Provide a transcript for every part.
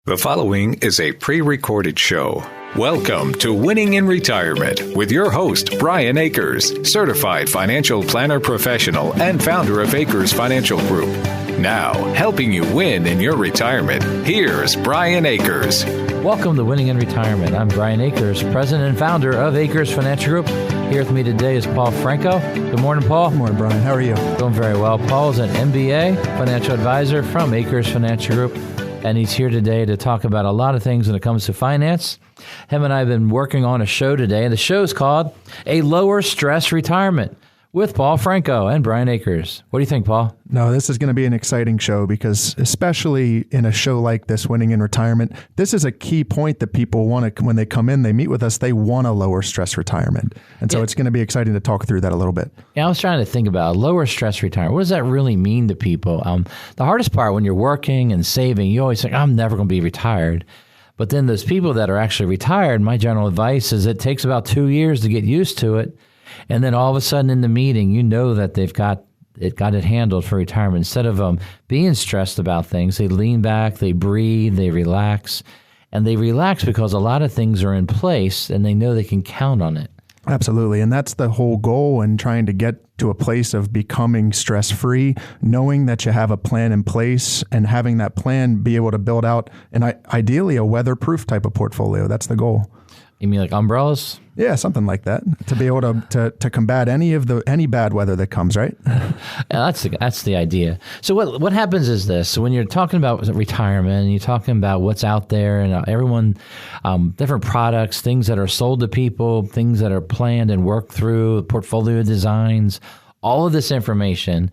The following is a pre-recorded show. Welcome to Winning in Retirement with your host, Brian Akers, certified financial planner professional and founder of Akers Financial Group. Now, helping you win in your retirement, here's Brian Akers. Welcome to Winning in Retirement. I'm Brian Akers, president and founder of Akers Financial Group. Here with me today is Paul Franco. Good morning, Paul. Good morning, Brian. How are you? Doing very well. Paul is an MBA financial advisor from Akers Financial Group, and he's here today to talk about a lot of things when it comes to finance. Him and I have been working on a show today, and the show is called A Lower Stress Retirement with Paul Franco and Brian Akers. What do you think, Paul? No, this is going to be an exciting show because especially in a show like this, Winning in Retirement, this is a key point that people want to, when they come in, they meet with us, they want a lower stress retirement. And so it's going to be exciting to talk through that a little bit. Yeah, I was trying to think about a lower stress retirement. What does that really mean to people? The hardest part when you're working and saving, you always think, I'm never going to be retired. But then those people that are actually retired, my general advice is it takes about 2 years to get used to it. And then all of a sudden in the meeting, you know that they've got it handled for retirement. Instead of being stressed about things, they lean back, they breathe, they relax. And they relax because a lot of things are in place and they know they can count on it. Absolutely. And that's the whole goal in trying to get to a place of becoming stress-free, knowing that you have a plan in place and having that plan be able to build out ideally a weatherproof type of portfolio. That's the goal. You mean like umbrellas? Yeah, something like that, to be able to combat any bad weather that comes, right? Yeah, that's the idea. So what happens is this. So when you're talking about retirement and you're talking about what's out there and everyone, different products, things that are sold to people, things that are planned and worked through, portfolio designs, all of this information,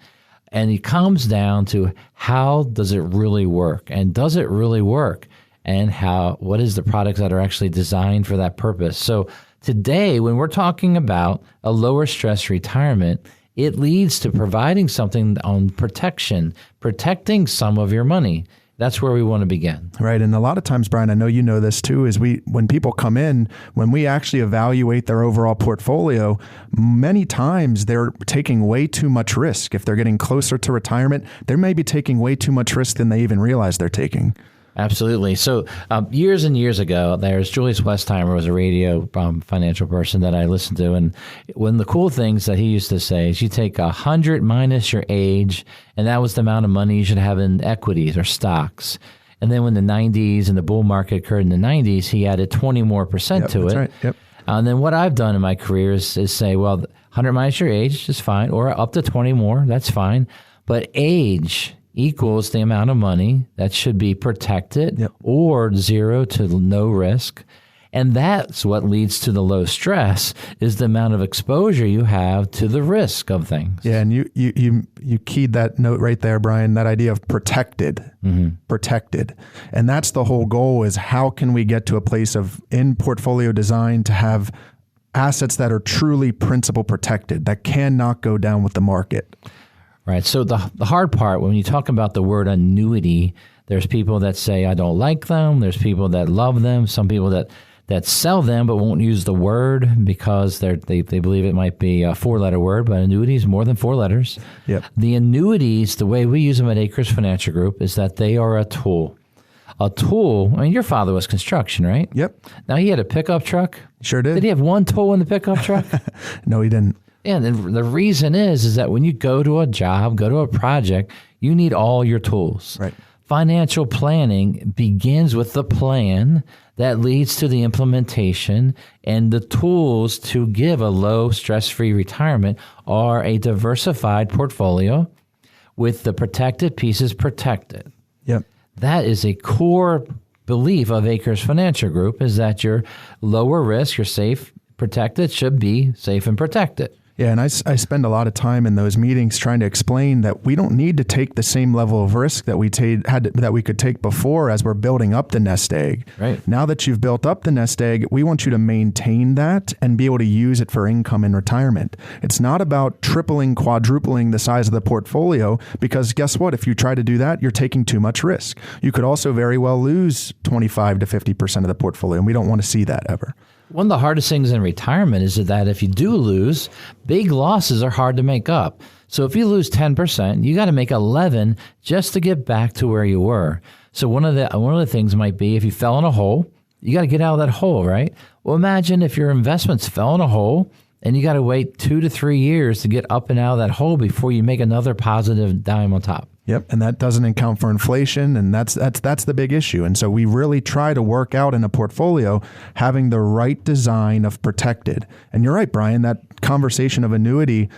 and it comes down to how does it really work? And does it really work? And what is the products that are actually designed for that purpose? So today, when we're talking about a lower stress retirement, it leads to providing something on protecting some of your money. That's where we want to begin. Right. And a lot of times, Brian, I know you know this too, is when people come in, when we actually evaluate their overall portfolio, many times they're taking way too much risk. If they're getting closer to retirement, they may be taking way too much risk than they even realize they're taking. Absolutely. So years and years ago, there's Julius Westheimer was a radio financial person that I listened to. And one of the cool things that he used to say is you take 100 minus your age, and that was the amount of money you should have in equities or stocks. And then when the 90s and the bull market occurred in the 90s, he added 20 more percent to it. Right. Yep. And then what I've done in my career is say, well, 100 minus your age is fine, or up to 20 more, that's fine. But age equals the amount of money that should be protected or zero to no risk. And that's what leads to the low stress is the amount of exposure you have to the risk of things. Yeah, and you keyed that note right there, Brian, that idea of protected. Protected. And that's the whole goal is how can we get to a place of in portfolio design to have assets that are truly principal protected, that cannot go down with the market. Right. So the hard part, when you talk about the word annuity, there's people that say, I don't like them. There's people that love them. Some people that sell them but won't use the word because they believe it might be a 4-letter word, but annuity is more than 4 letters. Yep. The annuities, the way we use them at Akers Financial Group is that they are a tool. A tool, I mean, your father was construction, right? Yep. Now, he had a pickup truck. Sure did. Did he have one tool in the pickup truck? No, he didn't. Yeah, and the reason is that when you go to a job, go to a project, you need all your tools. Right. Financial planning begins with the plan that leads to the implementation, and the tools to give a low stress-free retirement are a diversified portfolio with the protected pieces protected. Yep. That is a core belief of Akers Financial Group is that your lower risk, your safe, protected should be safe and protected. Yeah, and I spend a lot of time in those meetings trying to explain that we don't need to take the same level of risk that we could take before as we're building up the nest egg. Right. Now that you've built up the nest egg, we want you to maintain that and be able to use it for income in retirement. It's not about tripling, quadrupling the size of the portfolio because guess what? If you try to do that, you're taking too much risk. You could also very well lose 25 to 50% of the portfolio, and we don't want to see that ever. One of the hardest things in retirement is that if you do lose, big losses are hard to make up. So if you lose 10%, you got to make 11 just to get back to where you were. So one of the things might be if you fell in a hole, you got to get out of that hole, right? Well, imagine if your investments fell in a hole and you got to wait 2 to 3 years to get up and out of that hole before you make another positive dime on top. Yep, and that doesn't account for inflation, and that's the big issue. And so we really try to work out in a portfolio having the right design of protected. And you're right, Brian, that conversation of annuity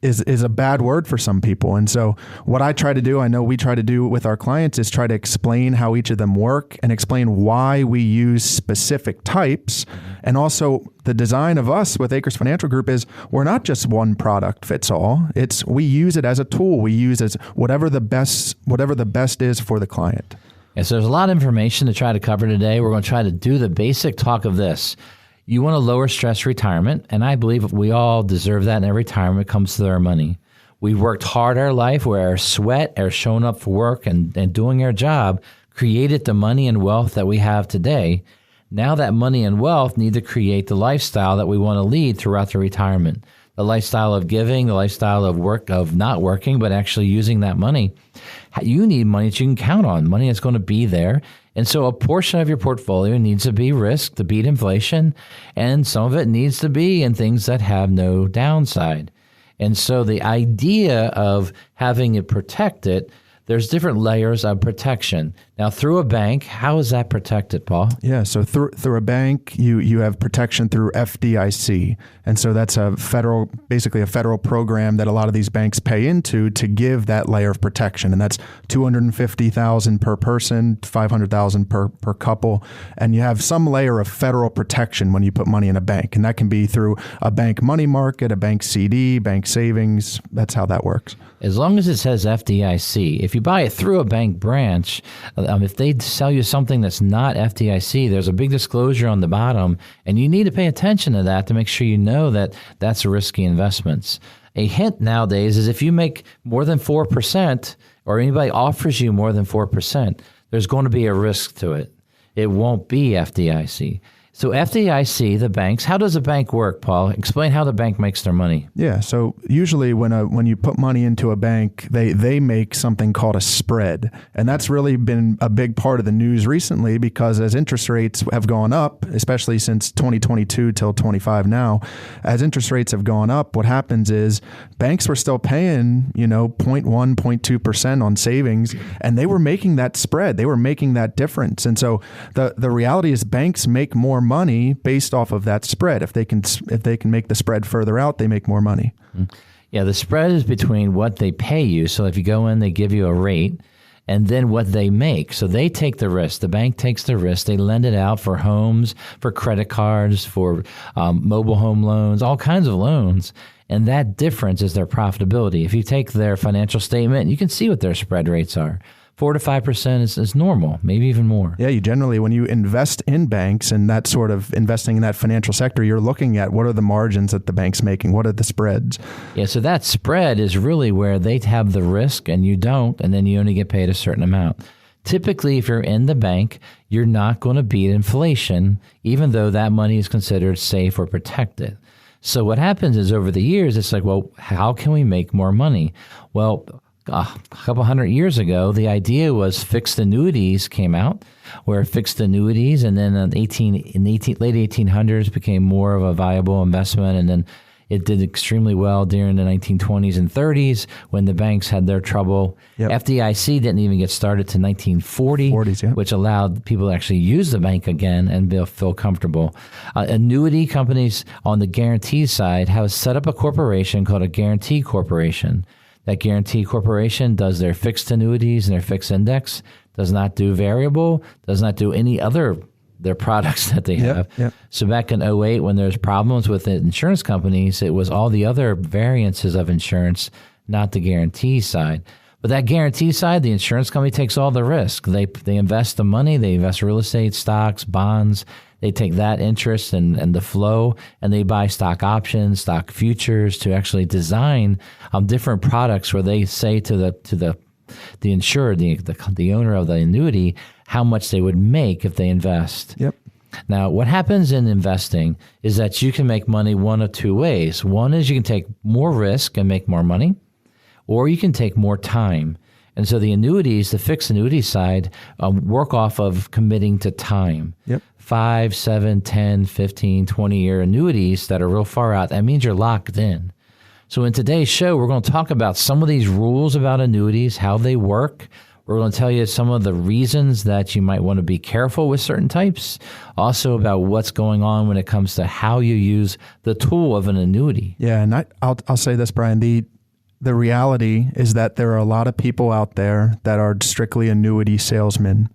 is a bad word for some people. And so what I try to do, I know we try to do with our clients, is try to explain how each of them work and explain why we use specific types. And also the design of us with Akers Financial Group is we're not just one product fits all. We use it as a tool. We use it as whatever the best is for the client. Yeah, so there's a lot of information to try to cover today. We're going to try to do the basic talk of this. You want a lower stress retirement, and I believe we all deserve that in every retirement when it comes to our money. We've worked hard our life where our sweat, our showing up for work and doing our job created the money and wealth that we have today. Now that money and wealth need to create the lifestyle that we want to lead throughout the retirement. The lifestyle of giving, the lifestyle of work, of not working, but actually using that money. You need money that you can count on, money that's going to be there. And so a portion of your portfolio needs to be risk to beat inflation, and some of it needs to be in things that have no downside. And so the idea of having it protected, there's different layers of protection. Now, through a bank, how is that protected, Paul? Yeah, so through a bank, you have protection through FDIC. And so that's basically a federal program that a lot of these banks pay into to give that layer of protection. And that's $250,000 per person, $500,000 per couple. And you have some layer of federal protection when you put money in a bank. And that can be through a bank money market, a bank CD, bank savings. That's how that works. As long as it says FDIC, if you buy it through a bank branch, if they sell you something that's not FDIC, there's a big disclosure on the bottom, and you need to pay attention to that to make sure you know that that's risky investments. A hint nowadays is if you make more than 4% or anybody offers you more than 4%, there's going to be a risk to it. It won't be FDIC. So FDIC, the banks, how does a bank work, Paul? Explain how the bank makes their money. Yeah, so usually when you put money into a bank, they make something called a spread. And that's really been a big part of the news recently because as interest rates have gone up, especially since 2022 till 25 now, as interest rates have gone up, what happens is banks were still paying, 0.1, 0.2% on savings, and they were making that spread. They were making that difference. And so the reality is banks make more money based off of that spread. If they can make the spread further out, they make more money. Yeah, the spread is between what they pay you. So if you go in, they give you a rate, and then what they make. So they take the risk. The bank takes the risk. They lend it out for homes, for credit cards, for mobile home loans, all kinds of loans. And that difference is their profitability. If you take their financial statement, you can see what their spread rates are. 4 to 5% is normal, maybe even more. Yeah, you generally, when you invest in banks and that sort of investing in that financial sector, you're looking at what are the margins that the bank's making? What are the spreads? Yeah, so that spread is really where they have the risk and you don't, and then you only get paid a certain amount. Typically, if you're in the bank, you're not going to beat inflation, even though that money is considered safe or protected. So what happens is over the years, it's like, well, how can we make more money? Well, a couple hundred years ago, the idea was fixed annuities came out, where fixed annuities, and then in the late 1800s became more of a viable investment, and then it did extremely well during the 1920s and 30s when the banks had their trouble. Yep. FDIC didn't even get started to 1940, yeah. Which allowed people to actually use the bank again and feel comfortable. Annuity companies on the guarantee side have set up a corporation called a guarantee corporation. That guarantee corporation does their fixed annuities and their fixed index, does not do variable, does not do any other their products that they have. Yep. So back in 2008, when there's problems with the insurance companies, it was all the other variances of insurance, not the guarantee side. But that guarantee side, the insurance company takes all the risk. They invest the money, they invest real estate, stocks, bonds. They take that interest and the flow, and they buy stock options, stock futures to actually design different products where they say to the insurer, the owner of the annuity, how much they would make if they invest. Yep. Now, what happens in investing is that you can make money one of two ways. One is you can take more risk and make more money, or you can take more time. And so the annuities, the fixed annuity side, work off of committing to time. Yep. 5, 7, 10, 15, 20-year annuities that are real far out. That means you're locked in. So in today's show, we're going to talk about some of these rules about annuities, how they work. We're going to tell you some of the reasons that you might want to be careful with certain types. Also about what's going on when it comes to how you use the tool of an annuity. Yeah, and I'll say this, Brian. The reality is that there are a lot of people out there that are strictly annuity salesmen,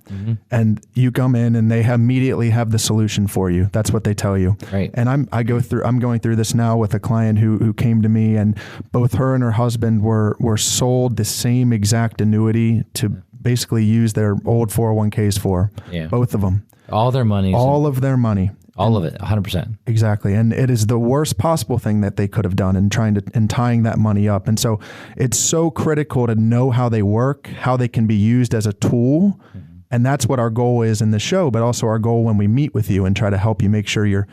and you come in and they immediately have the solution for you. That's what they tell you. Right. And I'm going through this now with a client who came to me, and both her and her husband were sold the same exact annuity to basically use their old 401ks for. Yeah. Both of them. All their money. All of their money. All of it, 100%. Exactly. And it is the worst possible thing that they could have done in tying that money up. And so it's so critical to know how they work, how they can be used as a tool. And that's what our goal is in the show, but also our goal when we meet with you and try to help you make sure you're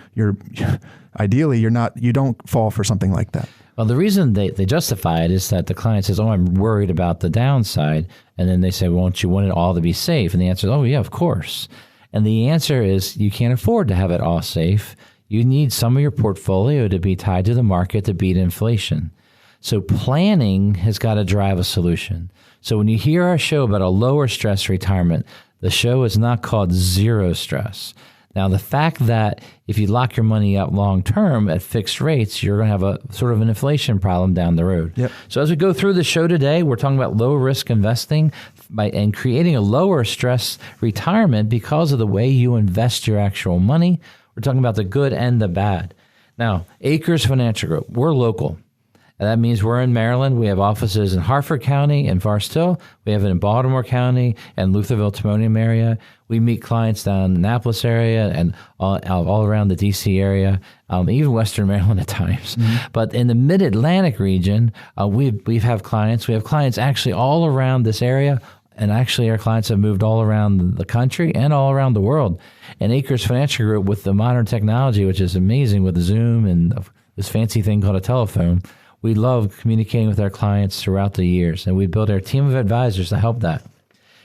ideally you don't fall for something like that. Well, the reason they justify it is that the client says, I'm worried about the downside. And then they say, well, don't you want it all to be safe? And the answer is, yeah, of course. And the answer is you can't afford to have it all safe. You need some of your portfolio to be tied to the market to beat inflation. So planning has got to drive a solution. So when you hear our show about a lower stress retirement, the show is not called zero stress. Now, the fact that if you lock your money up long term at fixed rates, you're going to have a sort of an inflation problem down the road. Yep. So as we go through the show today, we're talking about low risk investing and creating a lower stress retirement because of the way you invest your actual money. We're talking about the good and the bad. Now, Akers Financial Group, we're local. And that means we're in Maryland. We have offices in Harford County and Forest Hill. We have it in Baltimore County and Lutherville, Timonium area. We meet clients down in the Annapolis area and all around the D.C. area, even Western Maryland at times. But in the Mid-Atlantic region, we have clients. We have clients actually all around this area. And actually, our clients have moved all around the country and all around the world. And Akers Financial Group, with the modern technology, which is amazing with Zoom and this fancy thing called a telephone, we love communicating with our clients throughout the years, and we built our team of advisors to help that.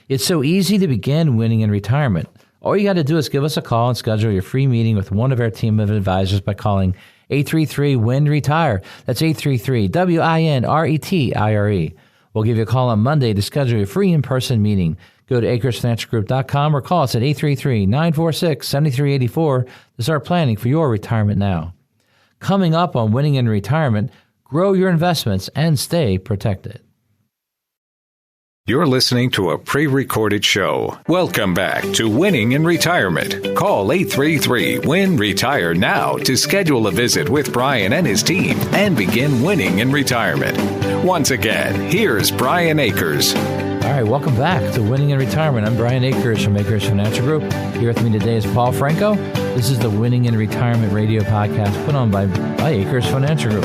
It's so easy to begin winning in retirement. All you got to do is give us a call and schedule your free meeting with one of our team of advisors by calling 833-WIN-RETIRE. That's 833-WINRETIRE. We'll give you a call on Monday to schedule your free in-person meeting. Go to AkersFinancialGroup.com or call us at 833-946-7384 to start planning for your retirement now. Coming up on Winning in Retirement, grow your investments and stay protected. You're listening to a pre-recorded show. Welcome back to Winning in Retirement. Call 833-WIN-RETIRE now to schedule a visit with Brian and his team and begin winning in retirement. Once again, here's Brian Akers. All right, welcome back to Winning in Retirement. I'm Brian Akers from Akers Financial Group. Here with me today is Paul Franco. This is the Winning in Retirement radio podcast put on by Akers Financial Group.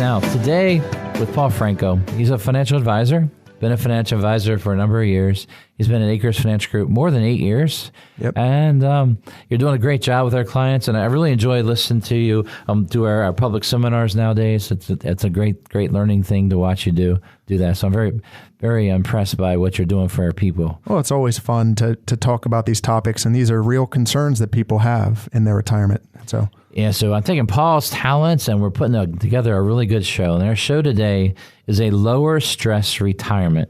Now, today with Paul Franco, he's a financial advisor, been a financial advisor for a number of years. He's been at Akers Financial Group more than 8 years. Yep. And you're doing a great job with our clients, and I really enjoy listening to you do our public seminars nowadays. It's a great learning thing to watch you do that. So I'm very, very impressed by what you're doing for our people. Well, it's always fun to talk about these topics, and these are real concerns that people have in their retirement. So I'm taking Paul's talents and we're putting together a really good show. And our show today is a lower stress retirement.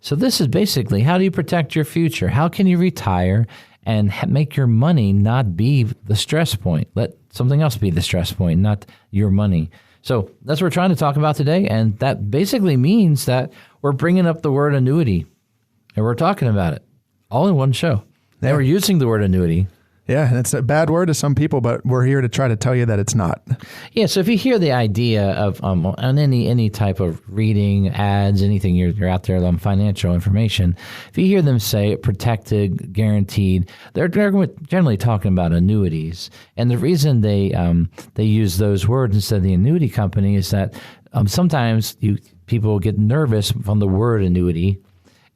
So this is basically, how do you protect your future? How can you retire and make your money not be the stress point? Let something else be the stress point, not your money. So that's what we're trying to talk about today. And that basically means that we're bringing up the word annuity and we're talking about it all in one show. Now we're using the word annuity. Yeah, and it's a bad word to some people, but we're here to try to tell you that it's not. Yeah, so if you hear the idea of on any type of reading, ads, anything you're out there on financial information, if you hear them say protected, guaranteed, they're generally talking about annuities. And the reason they use those words instead of the annuity company is that sometimes people get nervous from the word annuity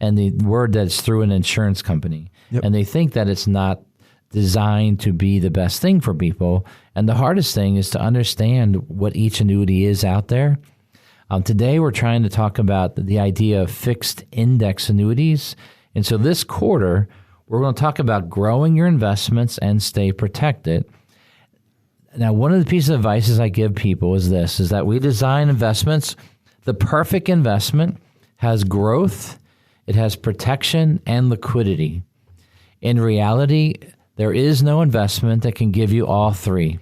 and the word that's through an insurance company. Yep. And they think that it's not designed to be the best thing for people. And the hardest thing is to understand what each annuity is out there. Today, we're trying to talk about the idea of fixed index annuities. And so this quarter, we're going to talk about growing your investments and stay protected. Now, one of the pieces of advice I give people is this, is that we design investments. The perfect investment has growth, it has protection, and liquidity. In reality, there is no investment that can give you all three.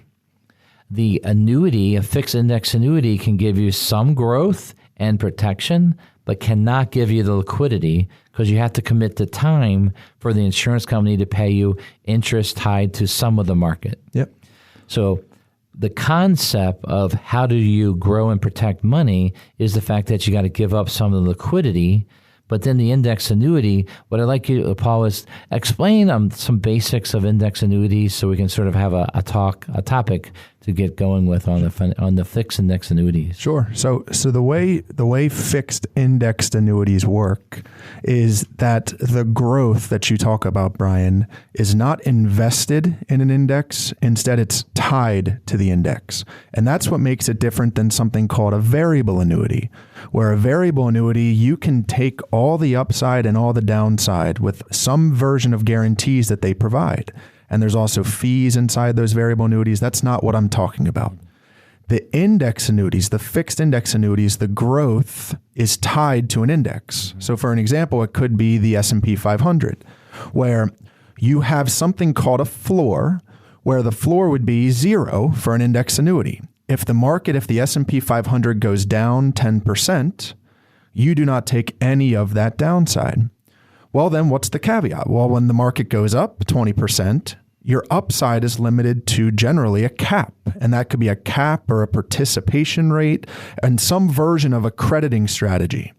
The annuity, a fixed index annuity, can give you some growth and protection, but cannot give you the liquidity because you have to commit the time for the insurance company to pay you interest tied to some of the market. Yep. So the concept of how do you grow and protect money is the fact that you got to give up some of the liquidity. But then the index annuity, what I'd like you, Paul, is explain some basics of index annuities so we can sort of have a topic to get going with on the fixed index annuities. Sure. So the way fixed indexed annuities work is that the growth that you talk about, Brian, is not invested in an index. Instead, it's tied to the index. And that's what makes it different than something called a variable annuity, where a variable annuity, you can take all the upside and all the downside with some version of guarantees that they provide. And there's also fees inside those variable annuities. That's not what I'm talking about. The index annuities, the fixed index annuities, the growth is tied to an index. So for an example, it could be the S&P 500, where you have something called a floor, where the floor would be 0 for an index annuity. If the S&P 500 goes down 10%, you do not take any of that downside. Well, then what's the caveat? Well, when the market goes up 20%, your upside is limited to generally a cap. And that could be a cap or a participation rate and some version of a crediting strategy.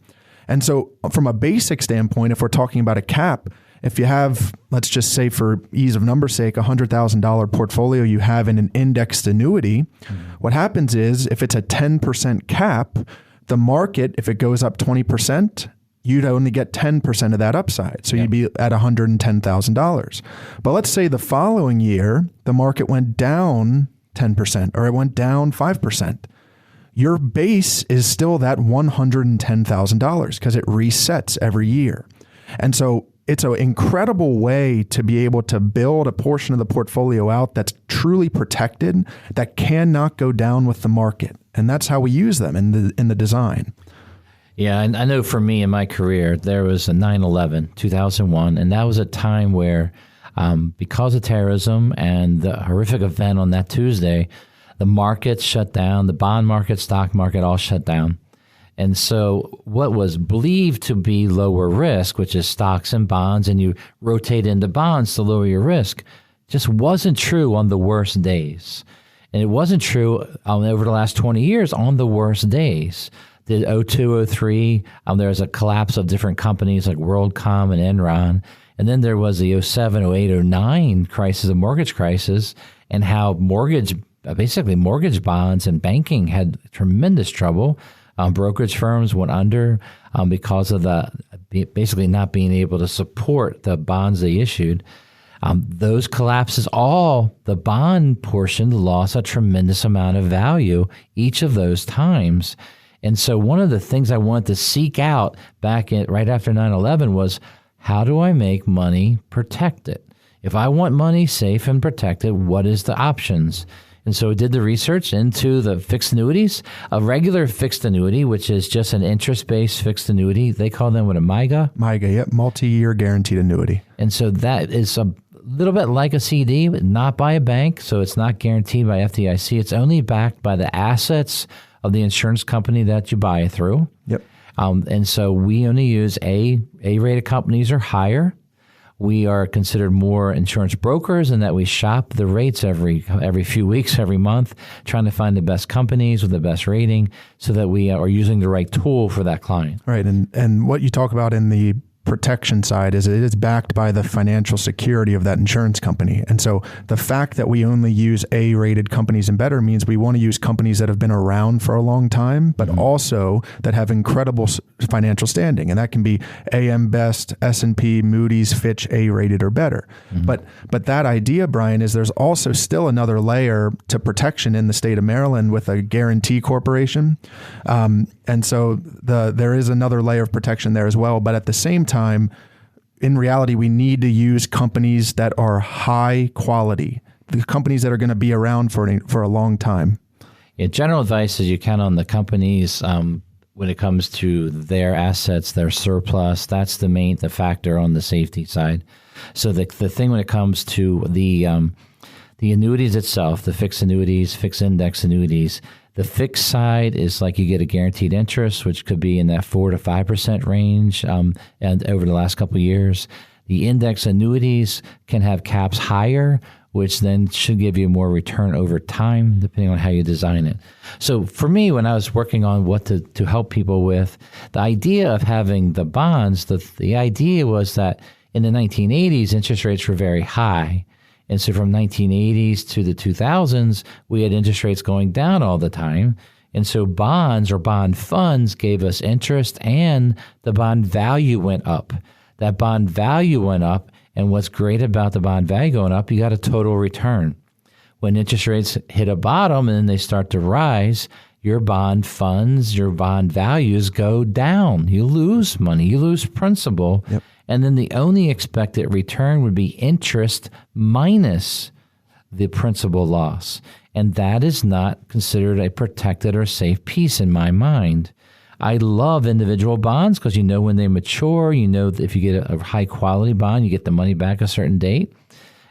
And so from a basic standpoint, if we're talking about a cap, if you have, let's just say for ease of numbers sake, $100,000 portfolio you have in an indexed annuity, what happens is if it's a 10% cap, the market, if it goes up 20%, you'd only get 10% of that upside. So you'd be at $110,000. But let's say the following year, the market went down 10% or it went down 5%. Your base is still that $110,000 because it resets every year. And so it's an incredible way to be able to build a portion of the portfolio out that's truly protected, that cannot go down with the market. And that's how we use them in the design. Yeah, and I know for me in my career, there was a 9/11, 2001, and that was a time where because of terrorism and the horrific event on that Tuesday, the markets shut down, the bond market, stock market, all shut down. And so what was believed to be lower risk, which is stocks and bonds, and you rotate into bonds to lower your risk, just wasn't true on the worst days. And it wasn't true over the last 20 years on the worst days. The 02, 03, there was a collapse of different companies like WorldCom and Enron. And then there was the 07, 08, 09 crisis, the mortgage crisis, and how mortgage bonds and banking had tremendous trouble. Brokerage firms went under because of basically not being able to support the bonds they issued. Those collapses, all the bond portion lost a tremendous amount of value each of those times. And so one of the things I wanted to seek out right after 9/11 was, how do I make money protected? If I want money safe and protected, what is the options? And so we did the research into the fixed annuities, a regular fixed annuity, which is just an interest-based fixed annuity. They call them what, a MYGA? MYGA, yep, multi-year guaranteed annuity. And so that is a little bit like a CD, but not by a bank. So it's not guaranteed by FDIC. It's only backed by the assets of the insurance company that you buy it through. Yep. And so we only use A-rated companies or higher. We are considered more insurance brokers in that we shop the rates every few weeks, every month, trying to find the best companies with the best rating so that we are using the right tool for that client. Right. And what you talk about in the protection side is it is backed by the financial security of that insurance company. And so the fact that we only use A-rated companies and better means we want to use companies that have been around for a long time, but also that have incredible financial standing. And that can be AM Best, S&P, Moody's, Fitch, A-rated or better. But that idea, Brian, is there's also still another layer to protection in the state of Maryland with a guarantee corporation. And so there is another layer of protection there as well. But at the same time, in reality, we need to use companies that are high quality, the companies that are going to be around for a long time. Yeah, general advice is you count on the companies when it comes to their assets, their surplus. That's the factor on the safety side. So the thing when it comes to the annuities itself, the fixed annuities, fixed index annuities, the fixed side is like you get a guaranteed interest, which could be in that 4 to 5% range, and over the last couple of years. The index annuities can have caps higher, which then should give you more return over time, depending on how you design it. So for me, when I was working on what to help people with, the idea of having the bonds, the idea was that in the 1980s, interest rates were very high. And so from 1980s to the 2000s, we had interest rates going down all the time. And so bonds or bond funds gave us interest and the bond value went up. That bond value went up. And what's great about the bond value going up, you got a total return. When interest rates hit a bottom and then they start to rise, your bond funds, your bond values go down. You lose money, you lose principal. Yep. And then the only expected return would be interest minus the principal loss. And that is not considered a protected or safe piece in my mind. I love individual bonds because you know when they mature, you know that if you get a high quality bond, you get the money back a certain date.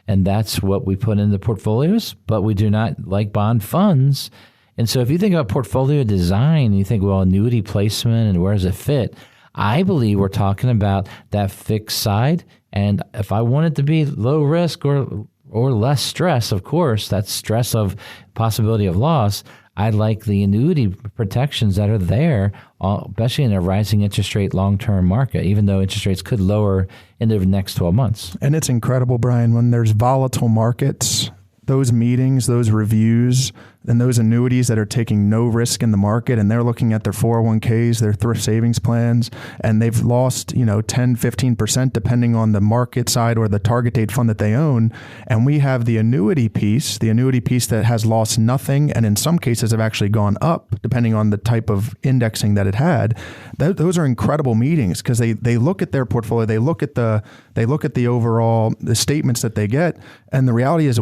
And that's what we put in the portfolios, but we do not like bond funds. And so if you think about portfolio design, you think, well, annuity placement and where does it fit? I believe we're talking about that fixed side. And if I want it to be low risk or less stress, of course, that stress of possibility of loss, I like the annuity protections that are there, especially in a rising interest rate long-term market, even though interest rates could lower in the next 12 months. And it's incredible, Brian, when there's volatile markets, those meetings, those reviews, and those annuities that are taking no risk in the market, and they're looking at their 401ks, their thrift savings plans, and they've lost, 10, 15% depending on the market side or the target date fund that they own. And we have the annuity piece that has lost nothing, and in some cases have actually gone up depending on the type of indexing that it had. Those are incredible meetings because they look at their portfolio, they look at the overall the statements that they get, and the reality is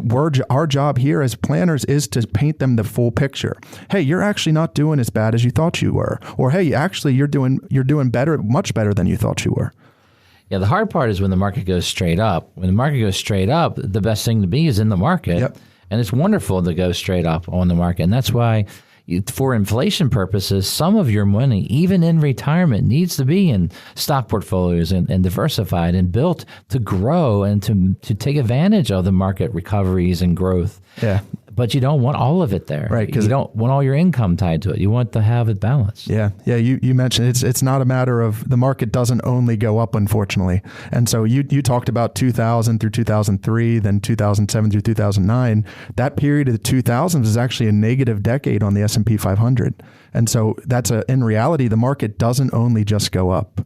our job here as planners is to paint them the full picture. Hey, you're actually not doing as bad as you thought you were. Or hey, actually you're doing better, much better than you thought you were. Yeah, the hard part is when the market goes straight up. When the market goes straight up, the best thing to be is in the market. Yep. And it's wonderful to go straight up on the market. And that's why for inflation purposes, some of your money, even in retirement, needs to be in stock portfolios and diversified and built to grow and to take advantage of the market recoveries and growth. Yeah. But you don't want all of it there. Right. Because you don't want all your income tied to it. You want to have it balanced. Yeah. Yeah. You mentioned it's not a matter of the market doesn't only go up, unfortunately. And so you talked about 2000 through 2003, then 2007 through 2009. That period of the 2000s is actually a negative decade on the S&P 500. And so in reality, the market doesn't only just go up.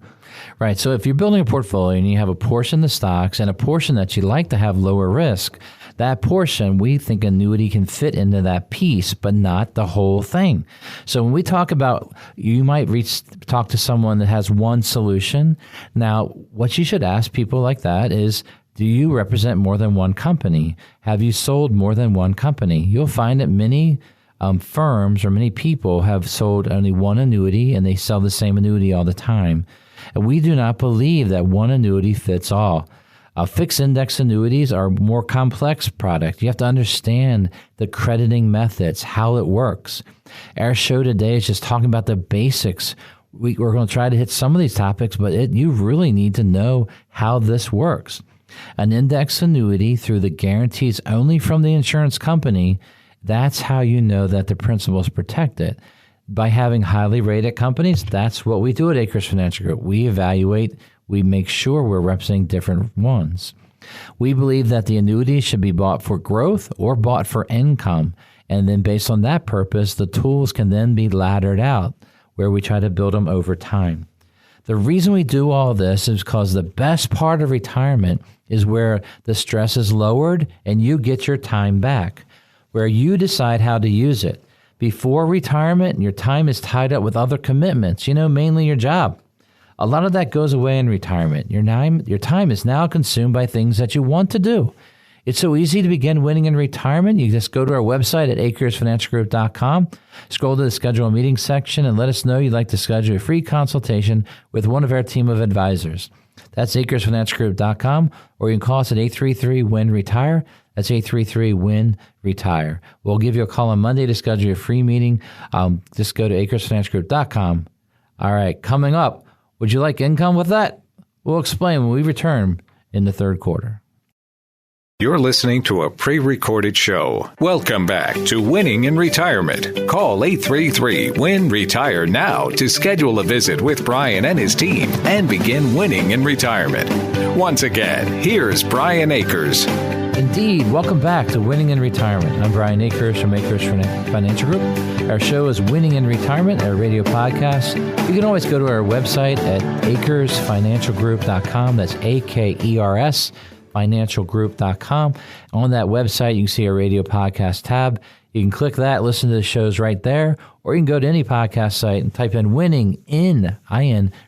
Right. So if you're building a portfolio and you have a portion of stocks and a portion that you like to have lower risk, that portion, we think annuity can fit into that piece, but not the whole thing. So when we talk about, you might talk to someone that has one solution. Now, what you should ask people like that is, do you represent more than one company? Have you sold more than one company? You'll find that many firms or many people have sold only one annuity and they sell the same annuity all the time. And we do not believe that one annuity fits all. Fixed index annuities are a more complex product. You have to understand the crediting methods, how it works. Our show today is just talking about the basics. We're going to try to hit some of these topics, but you really need to know how this works. An index annuity through the guarantees only from the insurance company, that's how you know that the principal is protected. By having highly rated companies, that's what we do at Akers Financial Group. We evaluate we make sure we're representing different ones. We believe that the annuities should be bought for growth or bought for income. And then based on that purpose, the tools can then be laddered out where we try to build them over time. The reason we do all this is because the best part of retirement is where the stress is lowered and you get your time back, where you decide how to use it. Before retirement, your time is tied up with other commitments, mainly your job. A lot of that goes away in retirement. Your time is now consumed by things that you want to do. It's so easy to begin winning in retirement. You just go to our website at akersfinancialgroup.com, scroll to the schedule a meeting section, and let us know you'd like to schedule a free consultation with one of our team of advisors. That's akersfinancialgroup.com, or you can call us at 833-WIN-RETIRE. That's 833-WIN-RETIRE. We'll give you a call on Monday to schedule a free meeting. Just go to akersfinancialgroup.com. All right, coming up, would you like income with that? We'll explain when we return in the third quarter. You're listening to a pre-recorded show. Welcome back to Winning in Retirement. Call 833-WIN-RETIRE now to schedule a visit with Brian and his team and begin winning in retirement. Once again, here's Brian Akers. Indeed. Welcome back to Winning in Retirement. I'm Brian Akers from Akers Financial Group. Our show is Winning in Retirement, our radio podcast. You can always go to our website at akersfinancialgroup.com. That's AKERS. financialgroup.com. On that website, you can see our radio podcast tab. You can click that, listen to the shows right there, or you can go to any podcast site and type in Winning in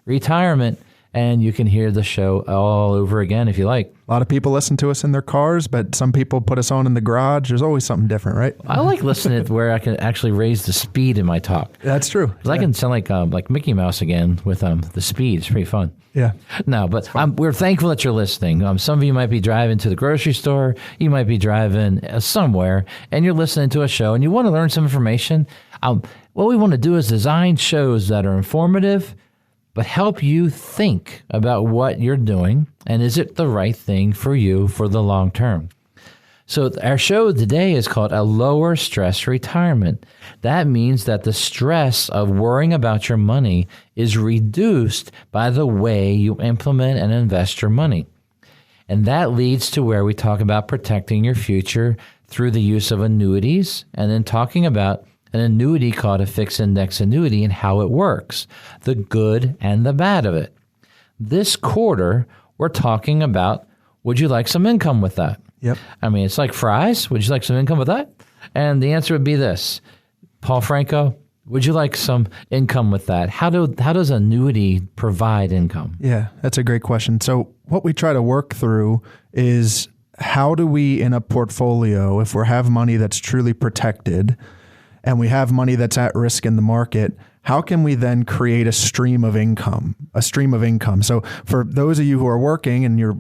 Retirement, and you can hear the show all over again if you like. A lot of people listen to us in their cars, but some people put us on in the garage. There's always something different, right? I like listening to where I can actually raise the speed in my talk. That's true. I can sound like Mickey Mouse again with the speed. It's pretty fun. Yeah. No, but we're thankful that you're listening. Some of you might be driving to the grocery store. You might be driving somewhere, and you're listening to a show, and you want to learn some information. What we want to do is design shows that are informative, but help you think about what you're doing, and is it the right thing for you for the long term? So our show today is called A Lower Stress Retirement. That means that the stress of worrying about your money is reduced by the way you implement and invest your money. And that leads to where we talk about protecting your future through the use of annuities, and then talking about an annuity called a fixed index annuity and how it works, the good and the bad of it. This quarter, we're talking about, would you like some income with that? Yep. I mean, it's like fries. Would you like some income with that? And the answer would be this. Paul Franco, would you like some income with that? How does annuity provide income? Yeah, that's a great question. So what we try to work through is how do we, in a portfolio, if we have money that's truly protected and we have money that's at risk in the market, how can we then create a stream of income? So for those of you who are working and you're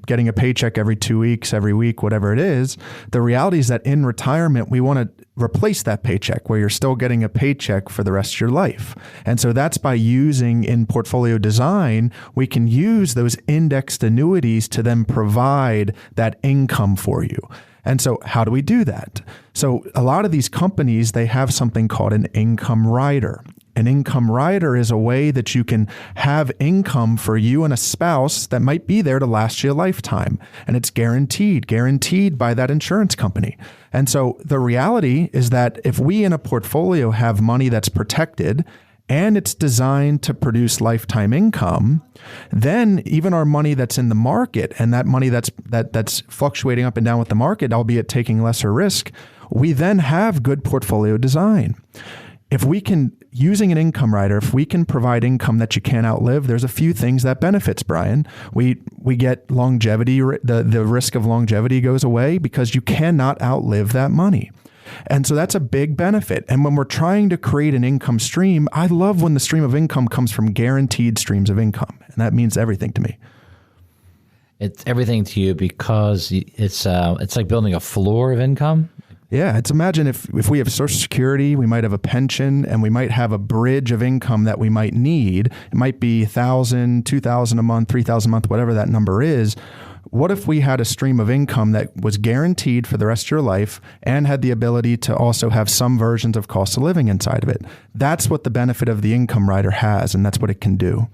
getting a paycheck every 2 weeks, every week, whatever it is, the reality is that in retirement, we want to replace that paycheck where you're still getting a paycheck for the rest of your life. And so that's by using in portfolio design, we can use those indexed annuities to then provide that income for you. And so how do we do that? So a lot of these companies, they have something called an income rider. An income rider is a way that you can have income for you and a spouse that might be there to last you a lifetime. And it's guaranteed by that insurance company. And so the reality is that if we in a portfolio have money that's protected and it's designed to produce lifetime income, then even our money that's in the market and that money that's fluctuating up and down with the market, albeit taking lesser risk, we then have good portfolio design. If we can, using an income rider, if we can provide income that you can't outlive, there's a few things that benefits, Brian. We get longevity, the risk of longevity goes away because you cannot outlive that money. And so that's a big benefit. And when we're trying to create an income stream, I love when the stream of income comes from guaranteed streams of income. And that means everything to me. It's everything to you because it's like building a floor of income. Yeah, it's imagine if we have Social Security, we might have a pension, and we might have a bridge of income that we might need. It might be $1,000, $2,000 a month, $3,000 a month, whatever that number is. What if we had a stream of income that was guaranteed for the rest of your life and had the ability to also have some versions of cost of living inside of it? That's what the benefit of the income rider has, and that's what it can do.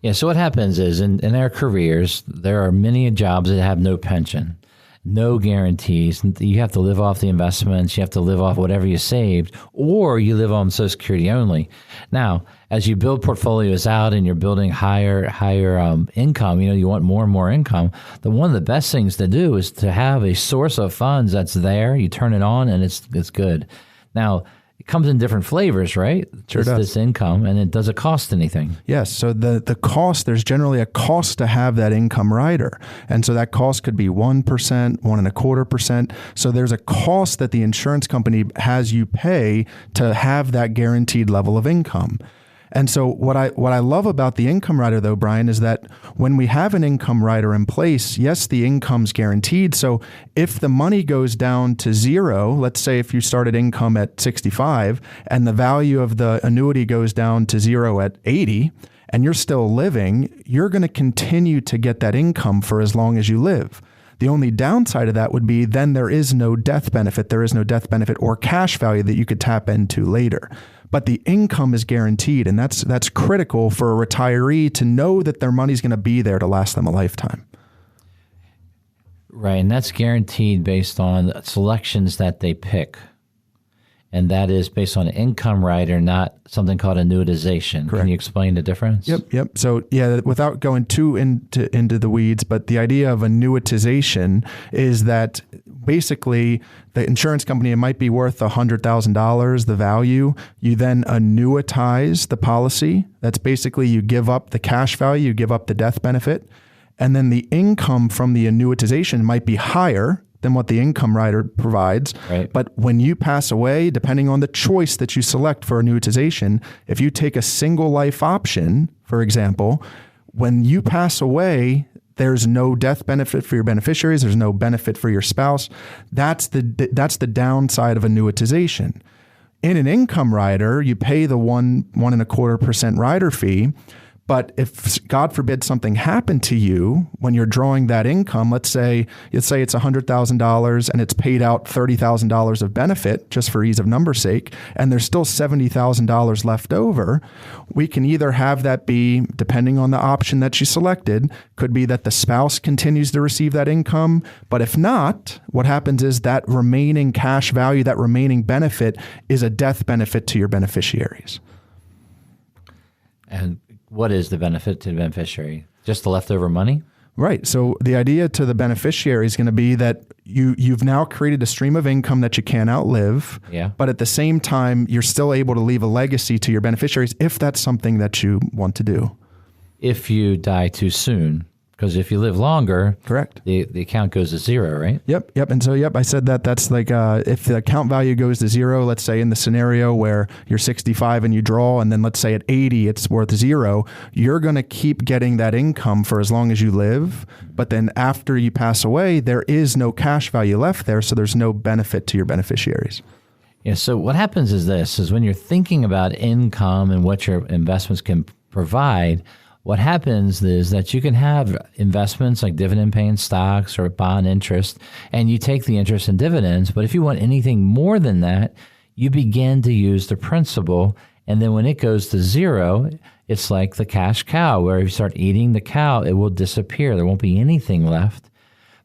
Yeah, so what happens is in our careers, there are many jobs that have no pension, no guarantees. You have to live off the investments. You have to live off whatever you saved, or you live on Social Security only. Now, as you build portfolios out and you're building higher income, you want more and more income. One of the best things to do is to have a source of funds that's there. You turn it on and it's good. Now, it comes in different flavors, right? Sure does. This income, and does it cost anything? Yes. So the cost, there's generally a cost to have that income rider. And so that cost could be 1%, 1.25%. So there's a cost that the insurance company has you pay to have that guaranteed level of income. And so what I love about the income rider, though, Brian, is that when we have an income rider in place, yes, the income's guaranteed. So if the money goes down to zero, let's say if you started income at 65 and the value of the annuity goes down to zero at 80, and you're still living, you're going to continue to get that income for as long as you live. The only downside of that would be then there is no death benefit. There is no death benefit or cash value that you could tap into later. But the income is guaranteed, and that's critical for a retiree to know that their money's going to be there to last them a lifetime. Right, and that's guaranteed based on selections that they pick. And that is based on an income rider, not something called annuitization. Correct. Can you explain the difference? Yep. So yeah, without going too into the weeds, but the idea of annuitization is that basically the insurance company, it might be worth $100,000, the value. You then annuitize the policy. That's basically you give up the cash value, you give up the death benefit, and then the income from the annuitization might be higher than what the income rider provides. Right. But when you pass away, depending on the choice that you select for annuitization, if you take a single life option, for example, when you pass away, there's no death benefit for your beneficiaries. There's no benefit for your spouse. That's the downside of annuitization. In an income rider, you pay the 1.25% rider fee. But if, God forbid, something happened to you when you're drawing that income, let's say it's $100,000 and it's paid out $30,000 of benefit, just for ease of number sake, and there's still $70,000 left over, we can either have that be, depending on the option that you selected, could be that the spouse continues to receive that income. But if not, what happens is that remaining cash value, that remaining benefit is a death benefit to your beneficiaries. And what is the benefit to the beneficiary? Just the leftover money? Right. So the idea to the beneficiary is going to be that you've now created a stream of income that you can't outlive. Yeah. But at the same time, you're still able to leave a legacy to your beneficiaries if that's something that you want to do. If you die too soon. Because if you live longer, correct, the account goes to zero, right? Yep. And so, I said that's like if the account value goes to zero, let's say in the scenario where you're 65 and you draw, and then let's say at 80 it's worth zero, you're going to keep getting that income for as long as you live. But then after you pass away, there is no cash value left there, so there's no benefit to your beneficiaries. Yeah. So what happens is when you're thinking about income and what your investments can provide, what happens is that you can have investments like dividend-paying stocks or bond interest, and you take the interest and dividends. But if you want anything more than that, you begin to use the principal. And then when it goes to zero, it's like the cash cow, where if you start eating the cow, it will disappear. There won't be anything left.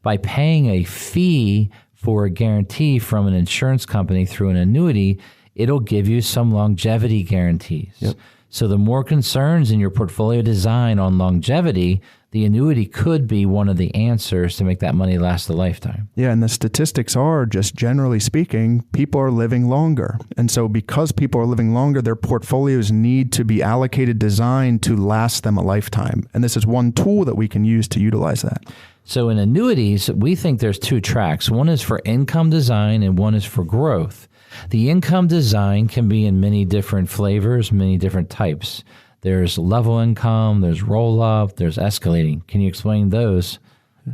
By paying a fee for a guarantee from an insurance company through an annuity, it'll give you some longevity guarantees. Yep. So the more concerns in your portfolio design on longevity, the annuity could be one of the answers to make that money last a lifetime. Yeah, and the statistics are, just generally speaking, people are living longer. And so because people are living longer, their portfolios need to be allocated, designed to last them a lifetime. And this is one tool that we can use to utilize that. So in annuities, we think there's two tracks. One is for income design and one is for growth. The income design can be in many different flavors, many different types. There's level income, there's roll-up, there's escalating. Can you explain those?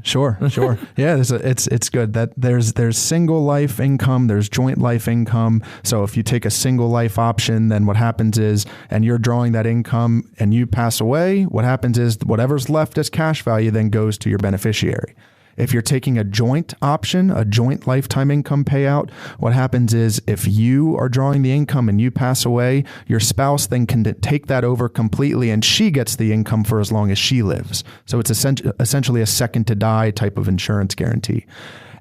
Sure. Yeah, it's good that there's single life income, there's joint life income. So if you take a single life option, then what happens is, and you're drawing that income and you pass away, what happens is whatever's left as cash value then goes to your beneficiary. If you're taking a joint option, a joint lifetime income payout, what happens is if you are drawing the income and you pass away, your spouse then can take that over completely and she gets the income for as long as she lives. So it's essentially a second to die type of insurance guarantee.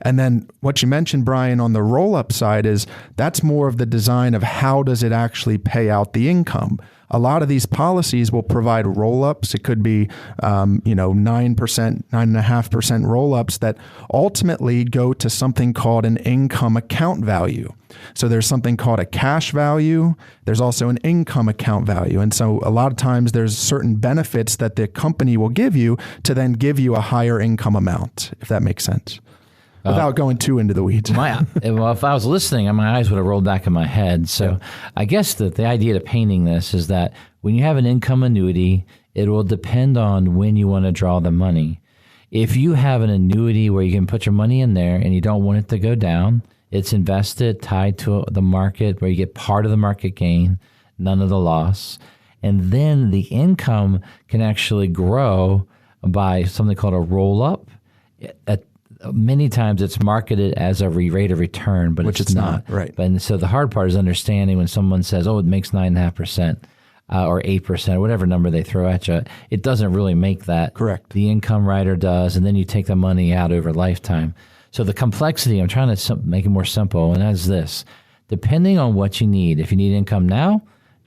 And then what you mentioned, Brian, on the roll-up side is that's more of the design of how does it actually pay out the income. A lot of these policies will provide roll-ups. It could be, 9%, 9.5% roll-ups that ultimately go to something called an income account value. So there's something called a cash value. There's also an income account value. And so a lot of times there's certain benefits that the company will give you to then give you a higher income amount, if that makes sense. Without going too into the weeds. Well, if I was listening, my eyes would have rolled back in my head. So I guess that the idea of painting this is that when you have an income annuity, it will depend on when you want to draw the money. If you have an annuity where you can put your money in there and you don't want it to go down, it's invested, tied to the market where you get part of the market gain, none of the loss. And then the income can actually grow by something called a roll-up. Many times it's marketed as a rate of return, but it's not. Right. And so the hard part is understanding when someone says, it makes 9.5% or 8% or whatever number they throw at you. It doesn't really make that. Correct. The income rider does, and then you take the money out over lifetime. So the complexity, I'm trying to make it more simple, and that's this. Depending on what you need, if you need income now,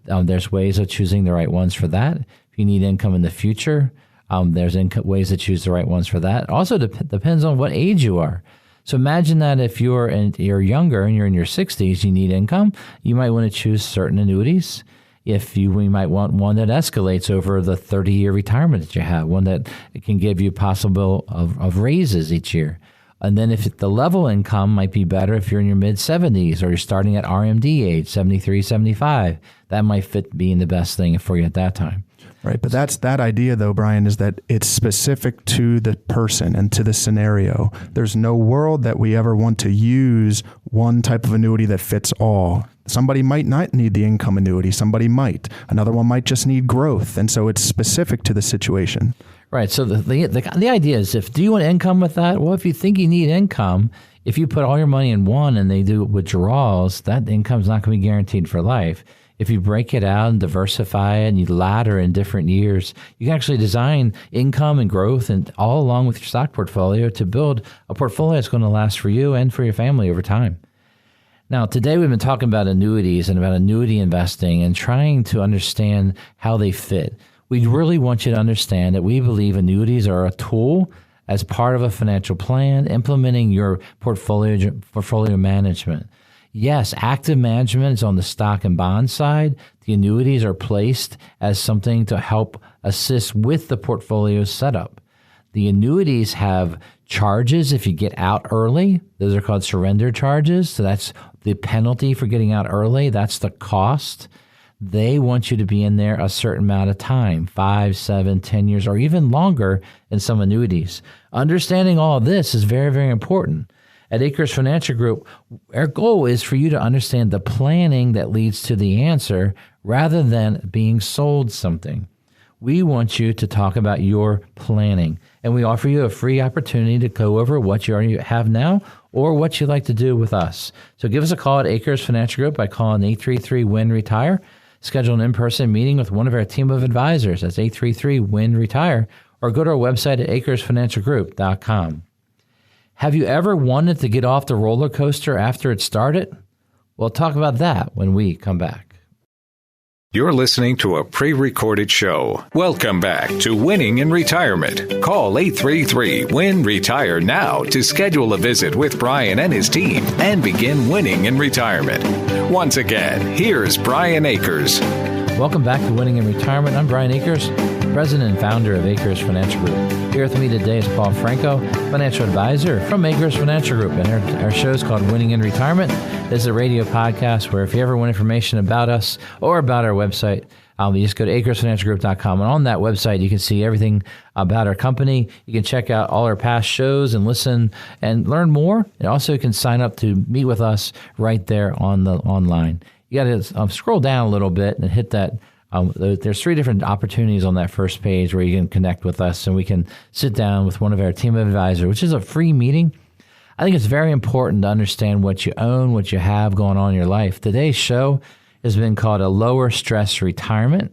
there's ways of choosing the right ones for that. If you need income in the future, there's ways to choose the right ones for that. Also depends on what age you are. So imagine that if you're younger and you're in your 60s, you need income, you might want to choose certain annuities. We might want one that escalates over the 30-year retirement that you have, one that can give you possible of raises each year. And then if the level income might be better if you're in your mid-70s or you're starting at RMD age, 73, 75. That might fit being the best thing for you at that time. Right. But that's that idea, though, Brian, is that it's specific to the person and to the scenario. There's no world that we ever want to use one type of annuity that fits all. Somebody might not need the income annuity. Somebody might. Another one might just need growth. And so it's specific to the situation. Right. So the idea is do you want income with that? Well, if you think you need income, if you put all your money in one and they do withdrawals, that income's not going to be guaranteed for life. If you break it out and diversify it and you ladder in different years, you can actually design income and growth and all along with your stock portfolio to build a portfolio that's going to last for you and for your family over time. Now, today we've been talking about annuities and about annuity investing and trying to understand how they fit. We really want you to understand that we believe annuities are a tool as part of a financial plan, implementing your portfolio management. Yes, active management is on the stock and bond side. The annuities are placed as something to help assist with the portfolio setup. The annuities have charges if you get out early. Those are called surrender charges. So that's the penalty for getting out early. That's the cost. They want you to be in there a certain amount of time, 5, 7, 10 years, or even longer in some annuities. Understanding all of this is very, very important. At Akers Financial Group, our goal is for you to understand the planning that leads to the answer rather than being sold something. We want you to talk about your planning, and we offer you a free opportunity to go over what you already have now or what you'd like to do with us. So give us a call at Akers Financial Group by calling 833-WIN-RETIRE. Schedule an in-person meeting with one of our team of advisors. That's 833-WIN-RETIRE, or go to our website at akersfinancialgroup.com. Have you ever wanted to get off the roller coaster after it started? We'll talk about that when we come back. You're listening to a pre-recorded show. Welcome back to Winning in Retirement. Call 833-WIN-RETIRE now to schedule a visit with Brian and his team and begin winning in retirement. Once again, here's Brian Akers. Welcome back to Winning in Retirement. I'm Brian Akers, President and founder of Akers Financial Group. Here with me today is Paul Franco, financial advisor from Akers Financial Group. And our show is called Winning in Retirement. This is a radio podcast where if you ever want information about us or about our website, you just go to akersfinancialgroup.com. And on that website, you can see everything about our company. You can check out all our past shows and listen and learn more. And also you can sign up to meet with us right there on the online. You got to scroll down a little bit and hit that There's 3 different opportunities on that first page where you can connect with us and we can sit down with one of our team of advisors, which is a free meeting. I think it's very important to understand what you own, what you have going on in your life. Today's show has been called a lower stress retirement.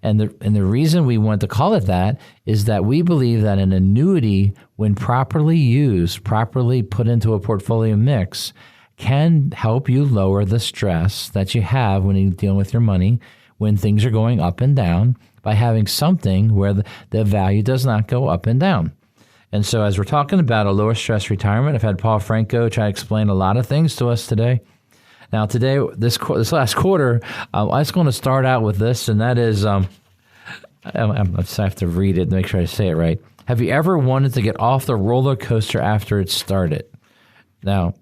And the reason we want to call it that is that we believe that an annuity, when properly used, properly put into a portfolio mix, can help you lower the stress that you have when you're dealing with your money, when things are going up and down, by having something where the value does not go up and down. And so as we're talking about a lower stress retirement, I've had Paul Franco try to explain a lot of things to us today. Now, today, this last quarter, I was going to start out with this, and that is, I just have to read it to make sure I say it right. Have you ever wanted to get off the roller coaster after it started? Now,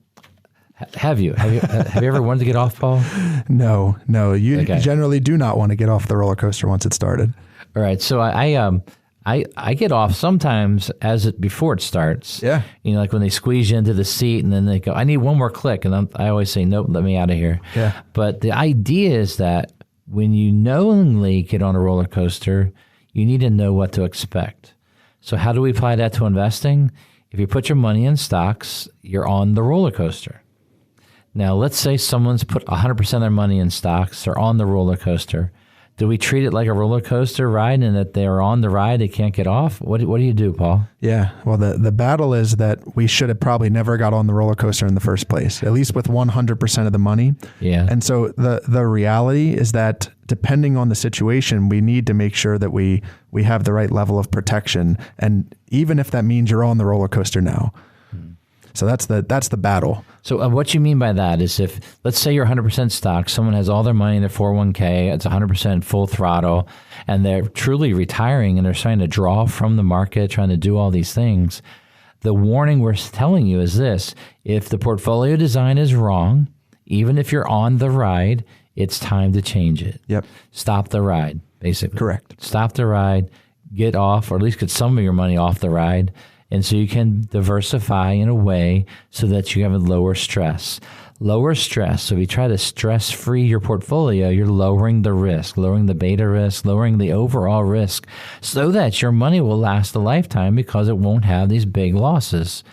have you ever wanted to get off, Paul? No. You generally do not want to get off the roller coaster once it started. All right. So I get off sometimes before it starts. Yeah. Like when they squeeze you into the seat and then they go, I need one more click. And I always say, nope, let me out of here. Yeah. But the idea is that when you knowingly get on a roller coaster, you need to know what to expect. So how do we apply that to investing? If you put your money in stocks, you're on the roller coaster. Now, let's say someone's put 100% of their money in stocks. They're on the roller coaster. Do we treat it like a roller coaster ride and that they're on the ride, they can't get off? What do you do, Paul? Yeah, well, the battle is that we should have probably never got on the roller coaster in the first place, at least with 100% of the money. Yeah. And so the reality is that depending on the situation, we need to make sure that we have the right level of protection. And even if that means you're on the roller coaster now. So that's the battle. So what you mean by that is if, let's say you're 100% stock, someone has all their money in their 401k, it's 100% full throttle, and they're truly retiring and they're trying to draw from the market, trying to do all these things. The warning we're telling you is this: if the portfolio design is wrong, even if you're on the ride, it's time to change it. Yep. Stop the ride, basically. Correct. Stop the ride, get off, or at least get some of your money off the ride. And so you can diversify in a way so that you have a lower stress. Lower stress. So if you try to stress-free your portfolio, you're lowering the risk, lowering the beta risk, lowering the overall risk so that your money will last a lifetime because it won't have these big losses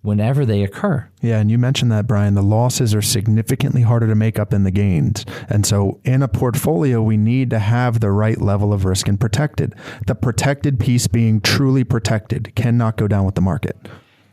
whenever they occur. Yeah, and you mentioned that, Brian. The losses are significantly harder to make up than the gains. And so in a portfolio, we need to have the right level of risk and protected. The protected piece being truly protected cannot go down with the market.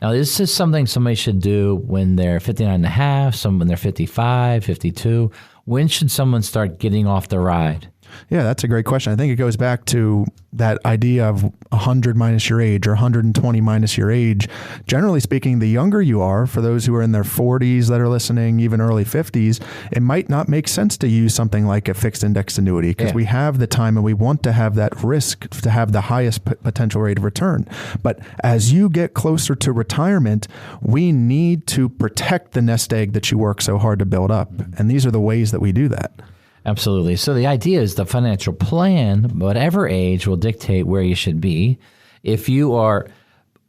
Now, this is something somebody should do when they're 59 and a half, some when they're 55, 52. When should someone start getting off the ride? Yeah, that's a great question. I think it goes back to that idea of 100 minus your age or 120 minus your age. Generally speaking, the younger you are, for those who are in their 40s that are listening, even early 50s, it might not make sense to use something like a fixed index annuity because we have the time and we want to have that risk to have the highest potential rate of return. But as you get closer to retirement, we need to protect the nest egg that you work so hard to build up. And these are the ways that we do that. Absolutely. So the idea is the financial plan, whatever age, will dictate where you should be. If you are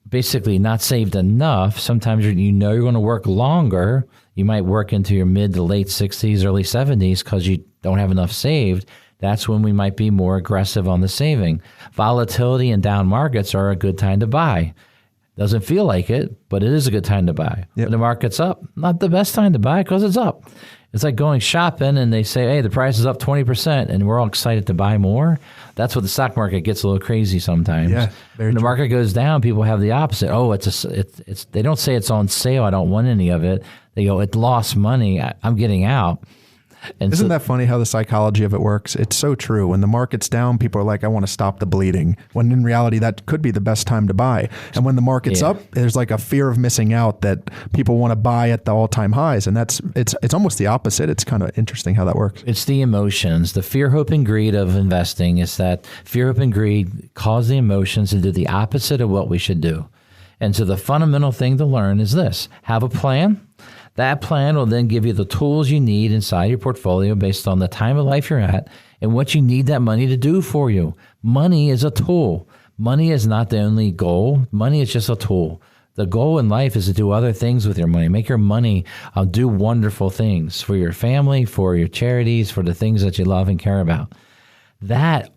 basically not saved enough, sometimes you're going to work longer. You might work into your mid to late 60s, early 70s because you don't have enough saved. That's when we might be more aggressive on the saving. Volatility and down markets are a good time to buy. Doesn't feel like it, but it is a good time to buy. Yep. When the market's up, not the best time to buy because it's up. It's like going shopping and they say, hey, the price is up 20% and we're all excited to buy more. That's what the stock market gets a little crazy sometimes. Yeah, when the market goes down, people have the opposite. Oh, it's they don't say it's on sale. I don't want any of it. They go, it lost money. I'm getting out. And Isn't that funny how the psychology of it works? It's so true. When the market's down, people are like, I want to stop the bleeding. When in reality, that could be the best time to buy. And when the market's up, there's like a fear of missing out that people want to buy at the all-time highs. And it's almost the opposite. It's kind of interesting how that works. It's the emotions. The fear, hope, and greed of investing is that fear, hope, and greed cause the emotions to do the opposite of what we should do. And so the fundamental thing to learn is this: have a plan. That plan will then give you the tools you need inside your portfolio based on the time of life you're at and what you need that money to do for you. Money is a tool. Money is not the only goal. Money is just a tool. The goal in life is to do other things with your money. Make your money do wonderful things for your family, for your charities, for the things that you love and care about. that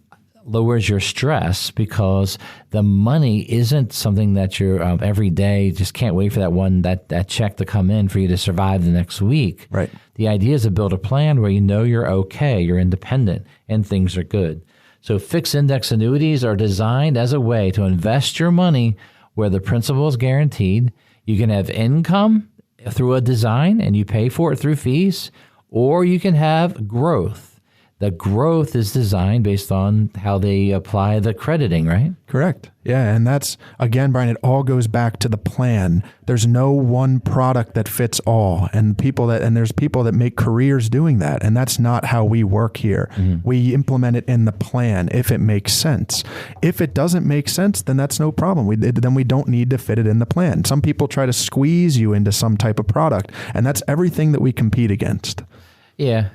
lowers your stress because the money isn't something that you're every day just can't wait for that check to come in for you to survive the next week. Right. The idea is to build a plan where you know you're okay, you're independent, and things are good. So fixed index annuities are designed as a way to invest your money where the principal is guaranteed. You can have income through a design and you pay for it through fees, or you can have growth. The growth is designed based on how they apply the crediting, right? Correct. Yeah. And that's, again, Brian, it all goes back to the plan. There's no one product that fits all. And there's people that make careers doing that. And that's not how we work here. Mm-hmm. We implement it in the plan if it makes sense. If it doesn't make sense, then that's no problem. Then we don't need to fit it in the plan. Some people try to squeeze you into some type of product. And that's everything that we compete against. Yeah.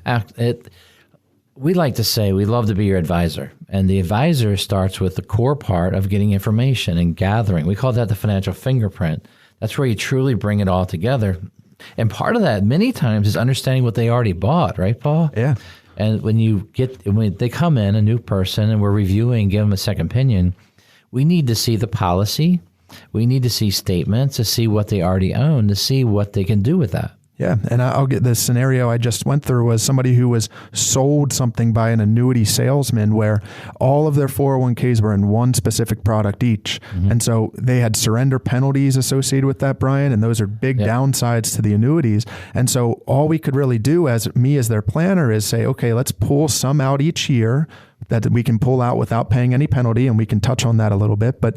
We like to say we love to be your advisor. And the advisor starts with the core part of getting information and gathering. We call that the financial fingerprint. That's where you truly bring it all together. And part of that many times is understanding what they already bought, right, Paul? Yeah. And when they come in, a new person, and we're reviewing, give them a second opinion, we need to see the policy. We need to see statements to see what they already own, to see what they can do with that. Yeah. And I'll get this scenario I just went through was somebody who was sold something by an annuity salesman where all of their 401ks were in one specific product each. Mm-hmm. And so they had surrender penalties associated with that, Brian. And those are big downsides to the annuities. And so all we could really do as their planner is say, okay, let's pull some out each year that we can pull out without paying any penalty. And we can touch on that a little bit. But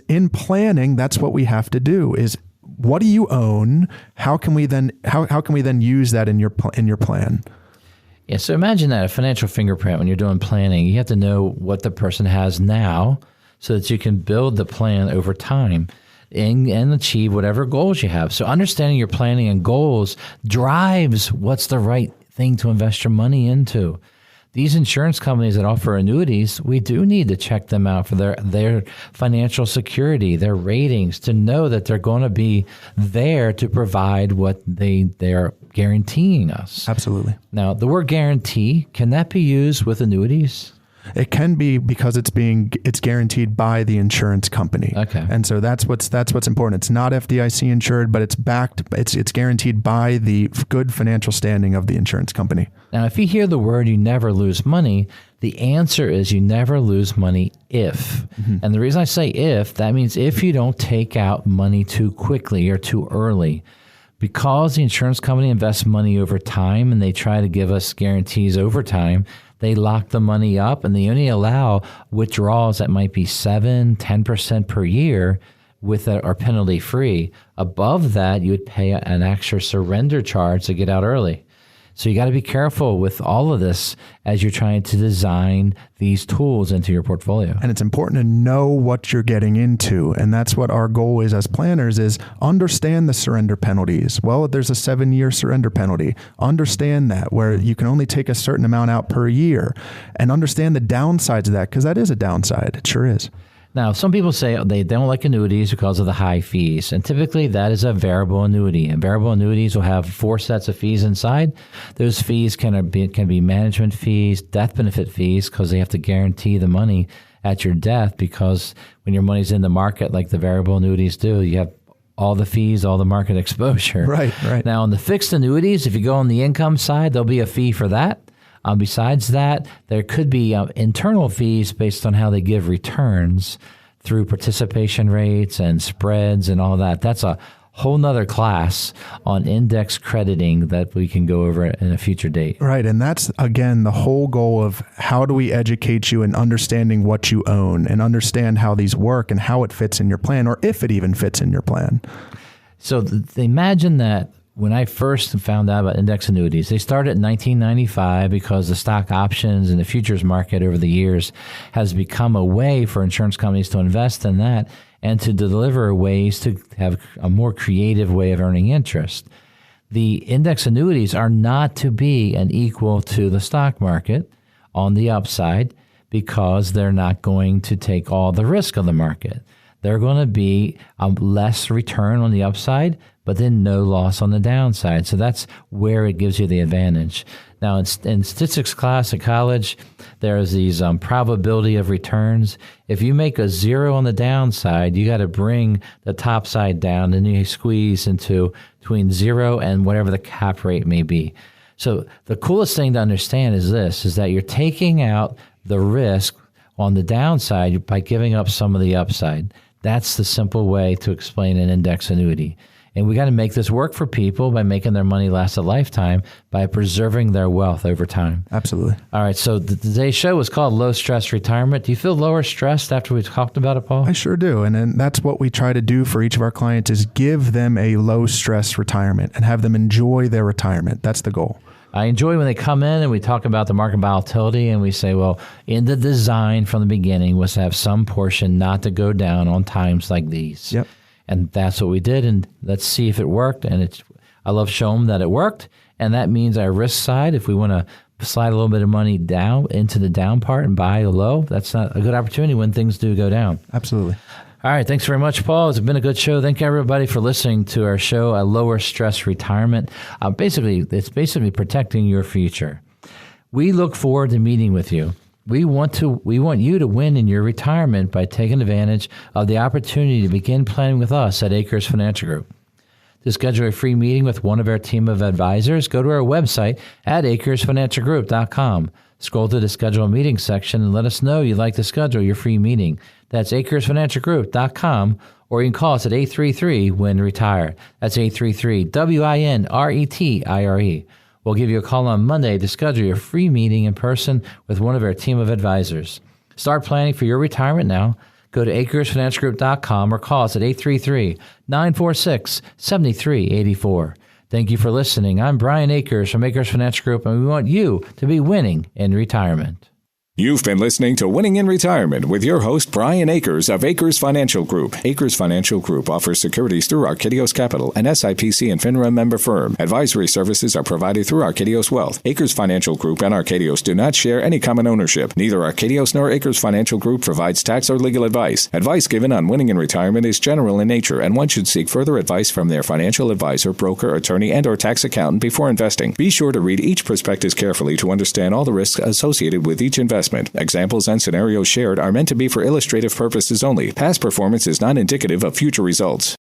in planning, that's what we have to do is, what do you own? How can we then use that in your plan? Yeah, so imagine that a financial fingerprint when you're doing planning, you have to know what the person has now so that you can build the plan over time and achieve whatever goals you have. So understanding your planning and goals drives what's the right thing to invest your money into. These insurance companies that offer annuities, we do need to check them out for their financial security, their ratings, to know that they're going to be there to provide what they're guaranteeing us. Absolutely. Now, the word guarantee, can that be used with annuities? It can be because it's guaranteed by the insurance company. Okay. And so that's what's important. It's not FDIC insured, but it's guaranteed by the good financial standing of the insurance company. Now, if you hear the word you never lose money, the answer is you never lose money if. Mm-hmm. And the reason I say if, that means if you don't take out money too quickly or too early. Because the insurance company invests money over time and they try to give us guarantees over time, they lock the money up and they only allow withdrawals that might be 7-10% per year are penalty free. Above that, you would pay an extra surrender charge to get out early. So you got to be careful with all of this as you're trying to design these tools into your portfolio. And it's important to know what you're getting into. And that's what our goal is as planners is understand the surrender penalties. Well, there's a 7-year surrender penalty. Understand that where you can only take a certain amount out per year and understand the downsides of that because that is a downside. It sure is. Now, some people say they don't like annuities because of the high fees, and typically that is a variable annuity. And variable annuities will have 4 sets of fees inside. Those fees can be management fees, death benefit fees, because they have to guarantee the money at your death, because when your money's in the market like the variable annuities do, you have all the fees, all the market exposure. Right. Now, on the fixed annuities, if you go on the income side, there'll be a fee for that. Besides that, there could be internal fees based on how they give returns through participation rates and spreads and all that. That's a whole nother class on index crediting that we can go over in a future date. Right. And that's, again, the whole goal of how do we educate you in understanding what you own and understand how these work and how it fits in your plan, or if it even fits in your plan. So imagine that. When I first found out about index annuities, they started in 1995 because the stock options and the futures market over the years has become a way for insurance companies to invest in that and to deliver ways to have a more creative way of earning interest. The index annuities are not to be an equal to the stock market on the upside because they're not going to take all the risk of the market. they're going to be less return on the upside, but then no loss on the downside. So that's where it gives you the advantage. Now, in statistics class at college, there's these probability of returns. If you make a 0 on the downside, you got to bring the top side down, and you squeeze into between 0 and whatever the cap rate may be. So the coolest thing to understand is this, is that you're taking out the risk on the downside by giving up some of the upside. That's the simple way to explain an index annuity. And we got to make this work for people by making their money last a lifetime by preserving their wealth over time. Absolutely. All right. So today's show was called Low Stress Retirement. Do you feel lower stressed after we talked about it, Paul? I sure do. And that's what we try to do for each of our clients is give them a low stress retirement and have them enjoy their retirement. That's the goal. I enjoy when they come in and we talk about the market volatility and we say, well, in the design from the beginning was to have some portion not to go down on times like these. Yep. And that's what we did, and let's see if it worked. And I love showing them that it worked, and that means our risk side, if we want to slide a little bit of money down into the down part and buy a low, that's not a good opportunity when things do go down. Absolutely. All right, thanks very much, Paul. It's been a good show. Thank you, everybody, for listening to our show, A Lower Stress Retirement. It's basically protecting your future. We look forward to meeting with you. We want you to win in your retirement by taking advantage of the opportunity to begin planning with us at Akers Financial Group. To schedule a free meeting with one of our team of advisors, go to our website at akersfinancialgroup.com. Scroll to the schedule a meeting section and let us know you'd like to schedule your free meeting. That's akersfinancialgroup.com, or you can call us at 833-WIN-RETIRE. That's 833-WIN-RETIRE. We'll give you a call on Monday to schedule your free meeting in person with one of our team of advisors. Start planning for your retirement now. Go to akersfinancialgroup.com or call us at 833-946-7384. Thank you for listening. I'm Brian Akers from Akers Financial Group, and we want you to be winning in retirement. You've been listening to Winning in Retirement with your host, Brian Akers of Akers Financial Group. Akers Financial Group offers securities through Archedios Capital, an SIPC and FINRA member firm. Advisory services are provided through Archedios Wealth. Akers Financial Group and Archedios do not share any common ownership. Neither Archedios nor Akers Financial Group provides tax or legal advice. Advice given on winning in retirement is general in nature, and one should seek further advice from their financial advisor, broker, attorney, and or tax accountant before investing. Be sure to read each prospectus carefully to understand all the risks associated with each investment. Examples and scenarios shared are meant to be for illustrative purposes only. Past performance is not indicative of future results.